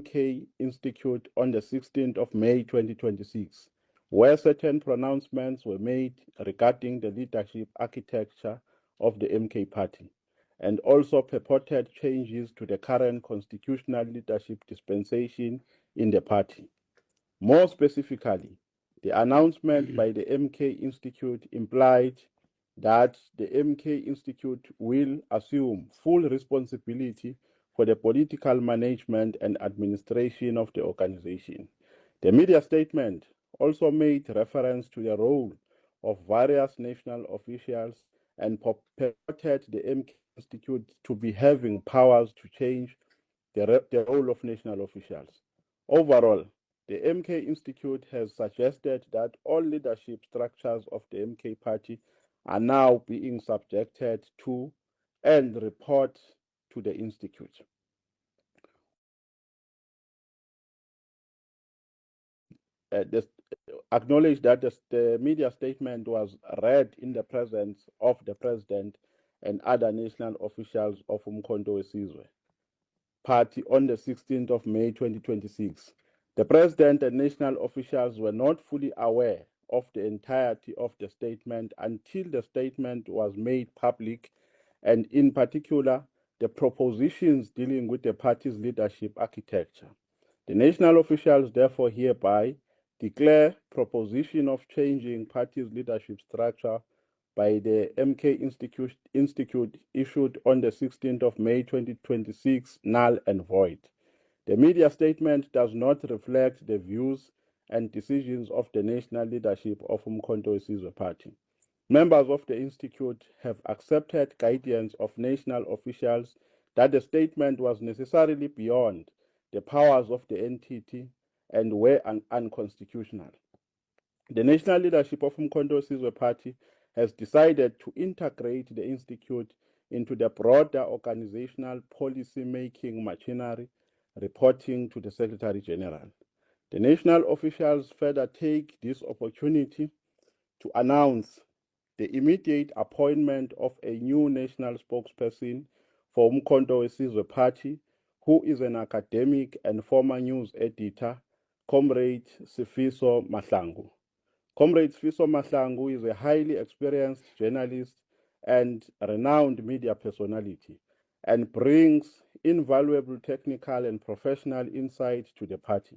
MK Institute on the 16th of May 2026, where certain pronouncements were made regarding the leadership architecture of the MK Party, and also purported changes to the current constitutional leadership dispensation in the party. More specifically, the announcement by the MK Institute implied that the MK Institute will assume full responsibility for the political management and administration of the organization. The media statement also made reference to the role of various national officials and purported the MK Institute to be having powers to change the role of national officials. Overall, the MK Institute has suggested that all leadership structures of the MK Party are now being subjected to and report to the Institute. Acknowledge that the media statement was read in the presence of the President and other national officials of Umkhonto weSizwe Party on the 16th of May 2026. The President and national officials were not fully aware of the entirety of the statement until the statement was made public, and in particular, the propositions dealing with the party's leadership architecture. The national officials therefore hereby declare proposition of changing party's leadership structure by the MK Institute issued on the 16th of May 2026 null and void. The media statement does not reflect the views and decisions of the national leadership of Umkhonto weSizwe Party. Members of the Institute have accepted guidance of national officials that the statement was necessarily beyond the powers of the entity and were unconstitutional. The national leadership of Umkhonto weSizwe Party has decided to integrate the Institute into the broader organizational policy-making machinery, reporting to the Secretary General. The national officials further take this opportunity to announce the immediate appointment of a new national spokesperson for Umkhonto weSizwe Party, who is an academic and former news editor, Comrade Sifiso Mahlangu. Comrade Sifiso Mahlangu is a highly experienced journalist and renowned media personality, and brings invaluable technical and professional insight to the party.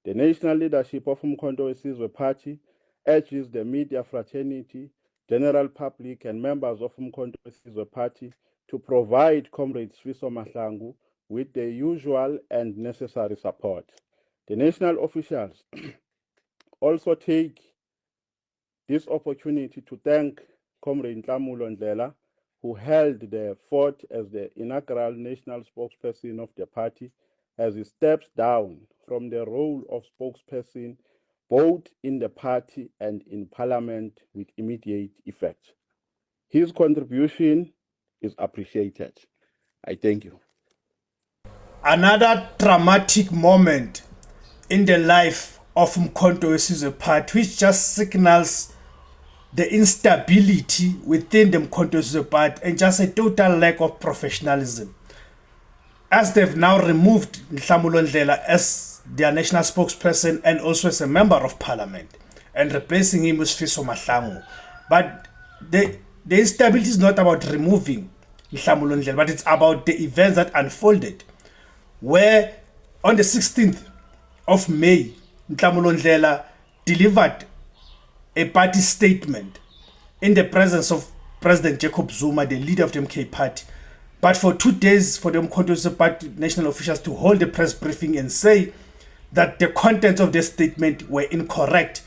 The national leadership of Umkhonto weSizwe Party urges the media fraternity, general public, and members of Umkhonto weSizwe Party to provide Comrade Sifiso Mahlangu with the usual and necessary support. The national officials also take this opportunity to thank Comrade Nhlamulo Ndlela, who held the fort as the inaugural national spokesperson of the party, as he steps down from the role of spokesperson both in the party and in parliament with immediate effect. His contribution is appreciated. I thank you. Another dramatic moment in the life of Umkhonto weSizwe Party, which just signals the instability within the Umkhonto weSizwe Party and just a total lack of professionalism. As they've now removed Nhlamulo Ndlela as their national spokesperson and also as a member of parliament, and replacing him with Sifiso Mahlangu. But the instability is not about removing Nhlamulo Ndlela, but it's about the events that unfolded, where on the 16th of May, Nhlamulo Ndlela delivered a party statement in the presence of President Jacob Zuma, the leader of the MK Party. But for 2 days, for the Umkhonto weSizwe Party national officials to hold a press briefing and say that the contents of the statement were incorrect.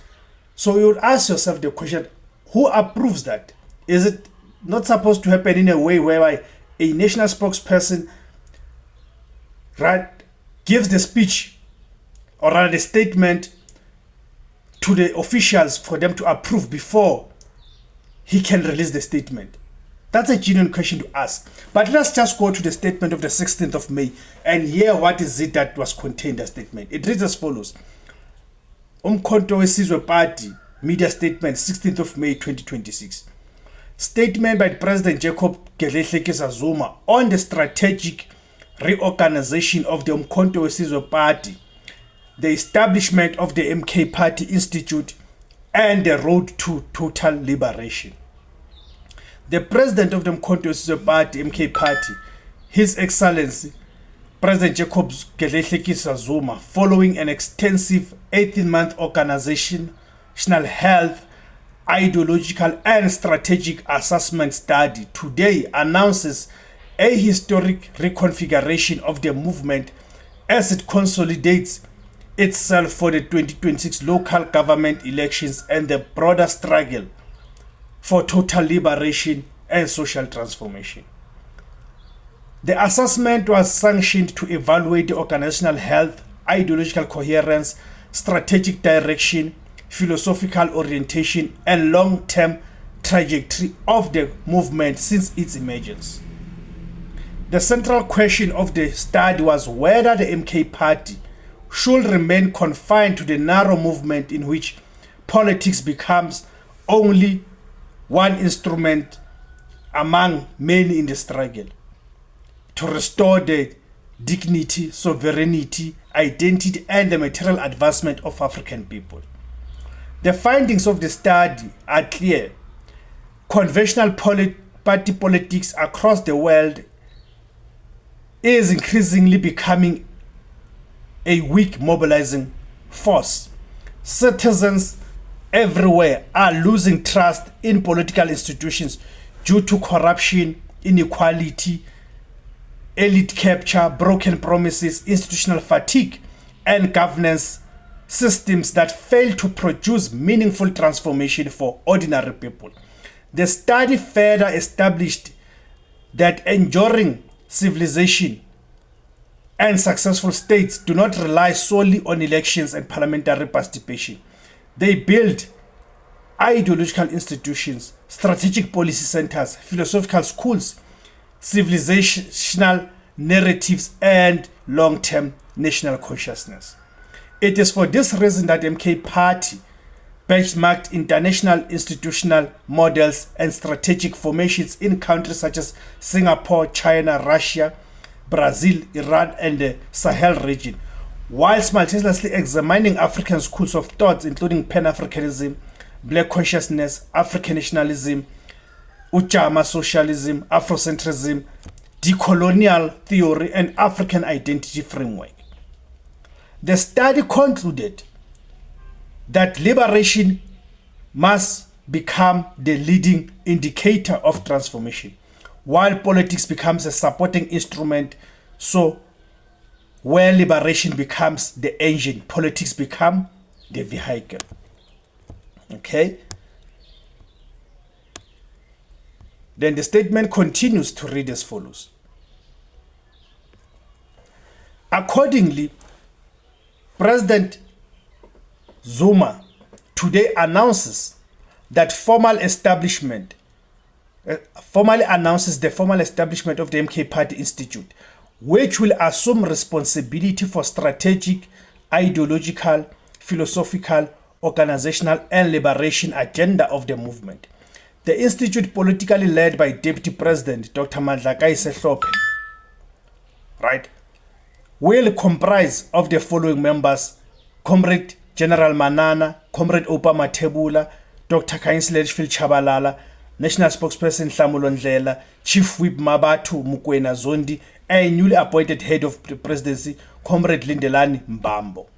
So you would ask yourself the question, who approves that? Is it not supposed to happen in a way whereby a national spokesperson gives the speech or rather the statement to the officials for them to approve before he can release the statement? That's a genuine question to ask. But let's just go to the statement of the 16th of May and hear what is it that was contained in the statement. It reads as follows. Umkhonto weSizwe Party media statement, 16th of May 2026. Statement by President Jacob Gedleyihlekisa Zuma on the strategic reorganization of the Umkhonto weSizwe Party, the establishment of the MK Party Institute, and the road to total liberation. The president of the Umkhonto weSizwe Party, MK Party, His Excellency President Jacob Gedleyihlekisa Zuma, following an extensive 18-month organizational health, ideological and strategic assessment study, today announces a historic reconfiguration of the movement as it consolidates itself for the 2026 local government elections and the broader struggle for total liberation and social transformation. The assessment was sanctioned to evaluate the organizational health, ideological coherence, strategic direction, philosophical orientation, and long-term trajectory of the movement since its emergence. The central question of the study was whether the MK Party should remain confined to the narrow movement in which politics becomes only one instrument among many in the struggle to restore the dignity, sovereignty, identity, and the material advancement of African people. The findings of the study are clear. Conventional party politics across the world is increasingly becoming a weak mobilizing force. Citizens everywhere are losing trust in political institutions due to corruption, inequality, elite capture, broken promises, institutional fatigue, and governance systems that fail to produce meaningful transformation for ordinary people. The study further established that enduring civilization and successful states do not rely solely on elections and parliamentary participation. They build ideological institutions, strategic policy centers, philosophical schools, civilizational narratives, and long-term national consciousness. It is for this reason that MK Party benchmarked international institutional models and strategic formations in countries such as Singapore, China, Russia, Brazil, Iran, and the Sahel region, while simultaneously examining African schools of thought, including Pan-Africanism, Black consciousness, African nationalism, Ujamaa socialism, Afrocentrism, decolonial theory, and African identity framework. The study concluded that liberation must become the leading indicator of transformation, while politics becomes a supporting instrument. So where liberation becomes the engine, politics become the vehicle. Okay? Then the statement continues to read as follows. Accordingly, President Zuma today announces that formally announces the formal establishment of the MK Party Institute, which will assume responsibility for strategic, ideological, philosophical, organizational, and liberation agenda of the movement. The institute, politically led by Deputy President Dr. Mandla Sehlophe, right, will comprise of the following members: Comrade General Manana, Comrade Oupa Mathebula, Dr. Kayinhle Tshabalala, National Spokesperson Nhlamulo Ndlela, Chief Whip Mabatu Mokoena Zondi, and newly appointed head of the presidency, Comrade Lindelani Mbambo.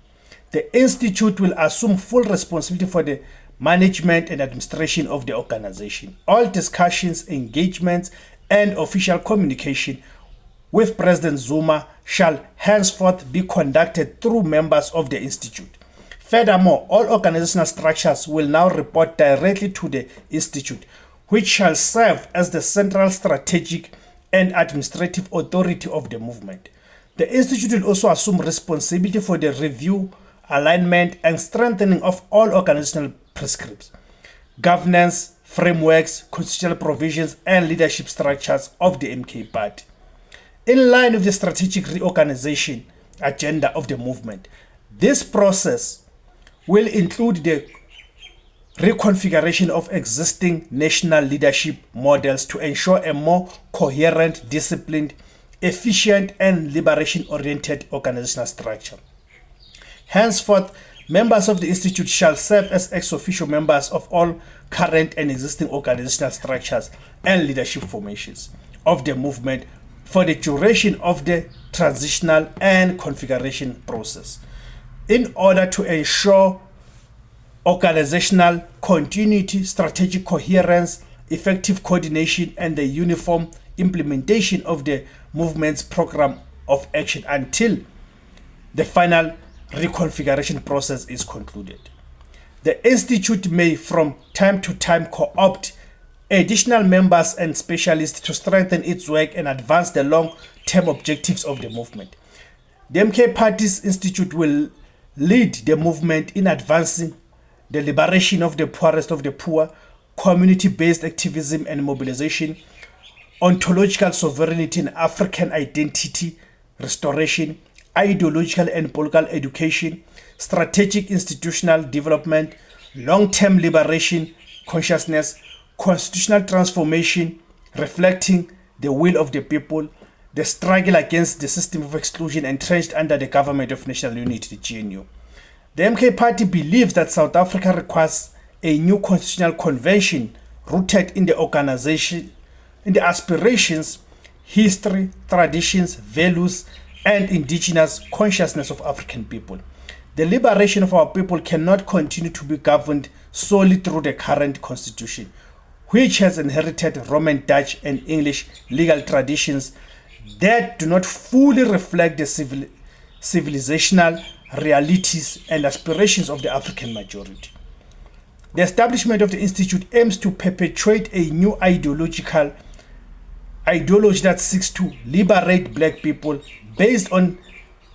The institute will assume full responsibility for the management and administration of the organization. All discussions, engagements, and official communication with President Zuma shall henceforth be conducted through members of the institute. Furthermore, all organizational structures will now report directly to the institute, which shall serve as the central strategic and administrative authority of the movement. The institute will also assume responsibility for the review, alignment, and strengthening of all organizational prescripts, governance, frameworks, constitutional provisions, and leadership structures of the MK Party. In line with the strategic reorganization agenda of the movement, this process will include the reconfiguration of existing national leadership models to ensure a more coherent, disciplined, efficient and liberation-oriented organizational structure. Henceforth, members of the Institute shall serve as ex-officio members of all current and existing organizational structures and leadership formations of the movement for the duration of the transitional and configuration process, in order to ensure organizational continuity, strategic coherence, effective coordination, and the uniform implementation of the movement's program of action until the final reconfiguration process is concluded. The Institute may from time to time co-opt additional members and specialists to strengthen its work and advance the long-term objectives of the movement. The MK Party's Institute will lead the movement in advancing the liberation of the poorest of the poor, community-based activism and mobilization, ontological sovereignty and African identity restoration, ideological and political education, strategic institutional development, long-term liberation consciousness, constitutional transformation reflecting the will of the people, the struggle against the system of exclusion entrenched under the Government of National Unity, the GNU. The MK Party believes that South Africa requires a new constitutional convention rooted in the organization, in the aspirations, history, traditions, values, and indigenous consciousness of African people. The liberation of our people cannot continue to be governed solely through the current constitution, which has inherited Roman, Dutch, and English legal traditions that do not fully reflect the civilizational realities and aspirations of the African majority. The establishment of the Institute aims to perpetuate a new ideology that seeks to liberate black people based on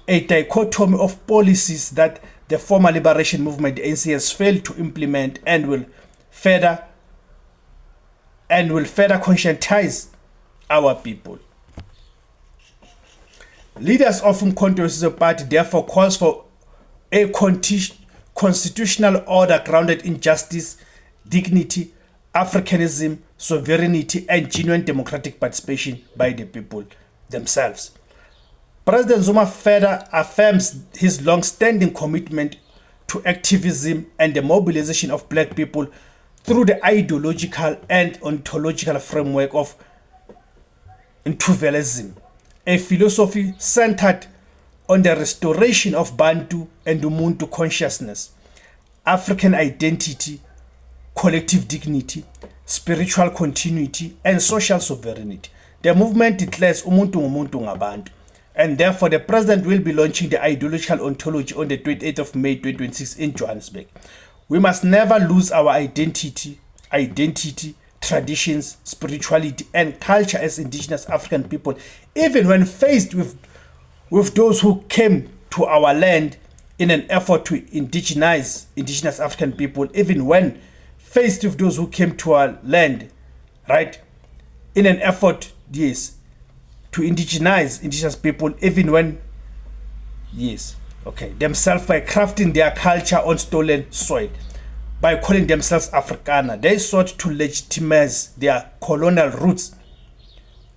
a dichotomy of policies that the former liberation movement, the ANC, has failed to implement and will further conscientize our people. Leaders of Umkhonto weSizwe Party therefore calls for a constitutional order grounded in justice, dignity, Africanism, sovereignty, and genuine democratic participation by the people themselves. President Zuma further affirms his long-standing commitment to activism and the mobilization of black people through the ideological and ontological framework of Intuvalism, a philosophy centered on the restoration of Bantu and Umuntu consciousness, African identity, collective dignity, spiritual continuity, and social sovereignty. The movement declares Umuntu ngumuntu ngabantu, and therefore the president will be launching the ideological ontology on the 28th of May 2026 in Johannesburg. We must never lose our identity, traditions, spirituality, and culture as indigenous African people, even when faced with those who came to our land in an effort to indigenize indigenous African people, even when faced with those who came to our land, right, in an effort, yes, to indigenize indigenous people, even when, yes, okay, themselves by crafting their culture on stolen soil, by calling themselves Afrikaner. They sought to legitimize their colonial roots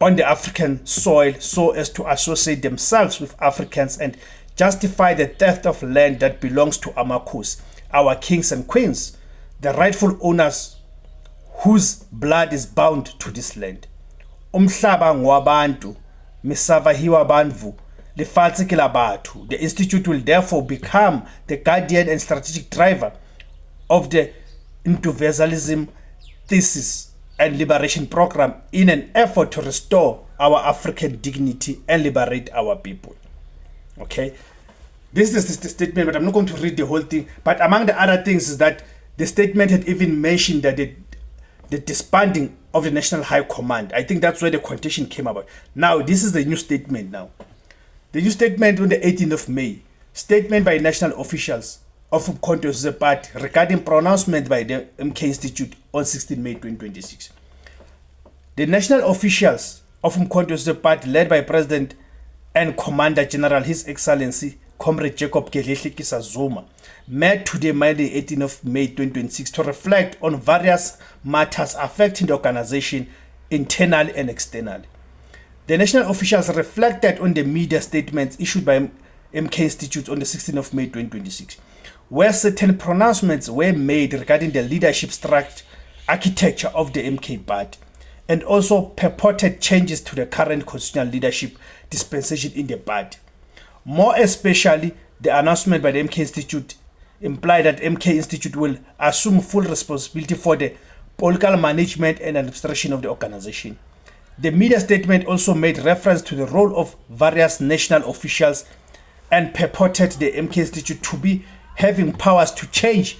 on the African soil so as to associate themselves with Africans and justify the theft of land that belongs to Amakhosi, our kings and queens, the rightful owners whose blood is bound to this land. Umhlaba ngwabantu, misava hiwa bantu, lefatshe ke la batho. The Institute will therefore become the guardian and strategic driver of the Intuvalism thesis and liberation program in an effort to restore our African dignity and liberate our people. Okay, this is the statement, but I'm not going to read the whole thing. But among the other things is that the statement had even mentioned that the disbanding of the National High Command. I think that's where the quotation came about. Now, this is the new statement now. The new statement on the 18th of May. Statement by national officials of Umkhonto weSizwe Party regarding pronouncement by the MK Institute on 16 May 2026. The national officials of Umkhonto weSizwe Party, led by President and Commander General His Excellency Comrade Jacob Gedleyihlekisa Zuma, met today, Monday, 18th of May 2026, to reflect on various matters affecting the organization internally and externally. The national officials reflected on the media statements issued by MK Institute on the 16th of May 2026, where certain pronouncements were made regarding the leadership structure architecture of the MK party, and also purported changes to the current constitutional leadership dispensation in the party. More especially, the announcement by the MK Institute implied that MK Institute will assume full responsibility for the political management and administration of the organization. The media statement also made reference to the role of various national officials and purported the MK Institute to be having powers to change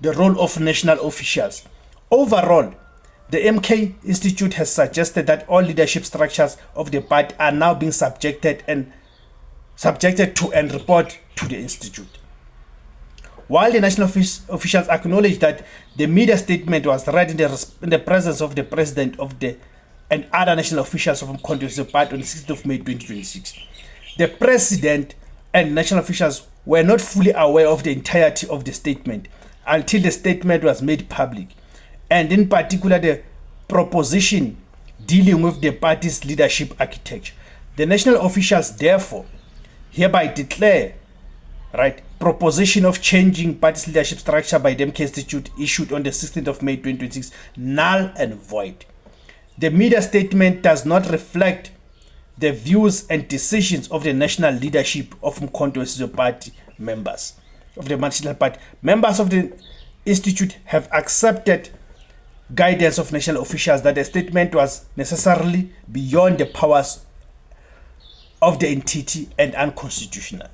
the role of national officials. Overall, the MK Institute has suggested that all leadership structures of the party are now being subjected to and report to the Institute. While the national officials acknowledge that the media statement was read in the presence of the president and other national officials of Umkhonto Party on the 6th of May 2026, the president and national officials were not fully aware of the entirety of the statement until the statement was made public, and in particular the proposition dealing with the party's leadership architecture. The national officials therefore hereby declare proposition of changing party's leadership structure by the MK Institute issued on the 16th of May 2026 null and void. The media statement does not reflect the views and decisions of the national leadership of Umkhonto Party members of the national party. Members of the Institute have accepted guidance of national officials that the statement was necessarily beyond the powers of the entity and unconstitutional.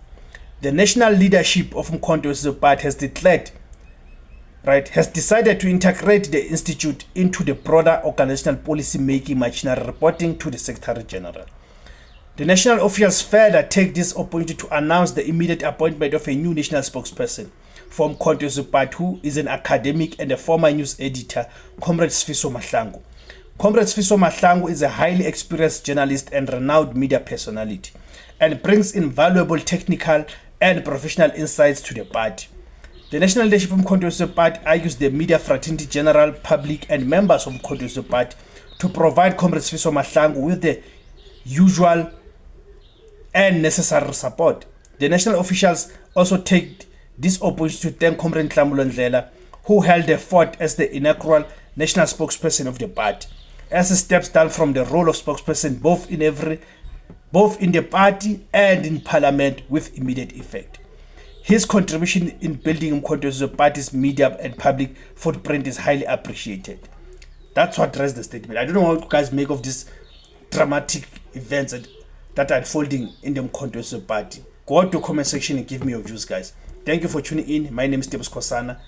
The national leadership of Umkhonto Party has decided to integrate the Institute into the broader organizational policy making machinery, reporting to the Secretary General. The national officials further take this opportunity to announce the immediate appointment of a new national spokesperson from Umkhonto Party, who is an academic and a former news editor, Comrade Sifiso Mahlangu. Comrade Sifiso Mahlangu is a highly experienced journalist and renowned media personality, and brings invaluable technical and professional insights to the party. The national leadership of Umkhonto Party argues the media fraternity, general public, and members of Umkhonto Party to provide Comrade Sifiso Mahlangu with the usual and necessary support. The national officials also take this opportunity to thank Comrade Nhlanhla Ndlela, who held the fort as the inaugural national spokesperson of the party, as he steps down from the role of spokesperson both in the party and in parliament with immediate effect. His contribution in building Umkhonto Party's media and public footprint is highly appreciated. That's what drives the statement. I don't know what you guys make of these dramatic events that are unfolding in the Umkhonto Party. Go to the comment section and give me your views, guys. Thank you for tuning in. My name is Tebus Kosana.